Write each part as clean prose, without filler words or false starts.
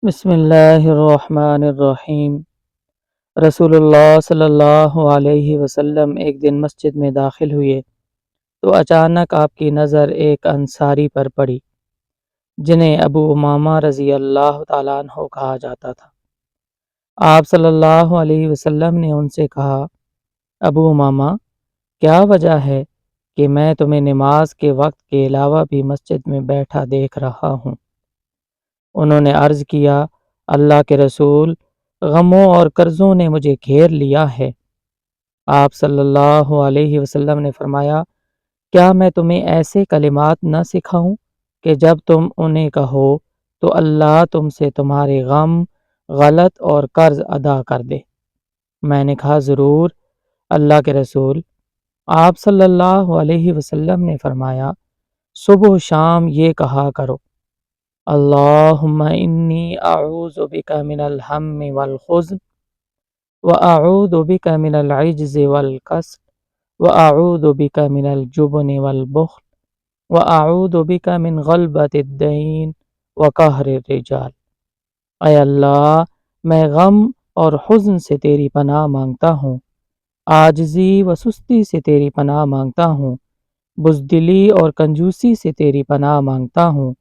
بسم اللہ الرحمن الرحیم۔ رسول اللہ صلی اللہ علیہ وسلم ایک دن مسجد میں داخل ہوئے تو اچانک آپ کی نظر ایک انصاری پر پڑی جنہیں ابو امامہ رضی اللہ تعالیٰ عنہ کہا جاتا تھا۔ آپ صلی اللہ علیہ وسلم نے ان سے کہا، ابو امامہ، کیا وجہ ہے کہ میں تمہیں نماز کے وقت کے علاوہ بھی مسجد میں بیٹھا دیکھ رہا ہوں؟ انہوں نے عرض کیا، اللہ کے رسول، غموں اور قرضوں نے مجھے گھیر لیا ہے۔ آپ صلی اللہ علیہ وسلم نے فرمایا، کیا میں تمہیں ایسے کلمات نہ سکھاؤں کہ جب تم انہیں کہو تو اللہ تم سے تمہارے غم، غلط اور قرض ادا کر دے؟ میں نے کہا، ضرور اللہ کے رسول۔ آپ صلی اللہ علیہ وسلم نے فرمایا، صبح و شام یہ کہا کرو، اللہم انی اعوذ بک من الہم والحزن واعوذ بک من العجز والکسل واعوذ بک من الجبن والبخل واعوذ بک من غلبۃ الدین وقہر الرجال۔ اے اللہ، میں غم اور حزن سے تیری پناہ مانگتا ہوں، عاجزی و سستی سے تیری پناہ مانگتا ہوں، بزدلی اور کنجوسی سے تیری پناہ مانگتا ہوں،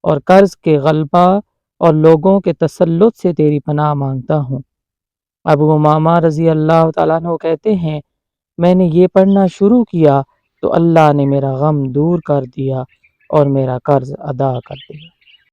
اور قرض کے غلبہ اور لوگوں کے تسلط سے تیری پناہ مانگتا ہوں۔ ابو امامہ رضی اللہ تعالیٰ عنہ کہتے ہیں، میں نے یہ پڑھنا شروع کیا تو اللہ نے میرا غم دور کر دیا اور میرا قرض ادا کر دیا۔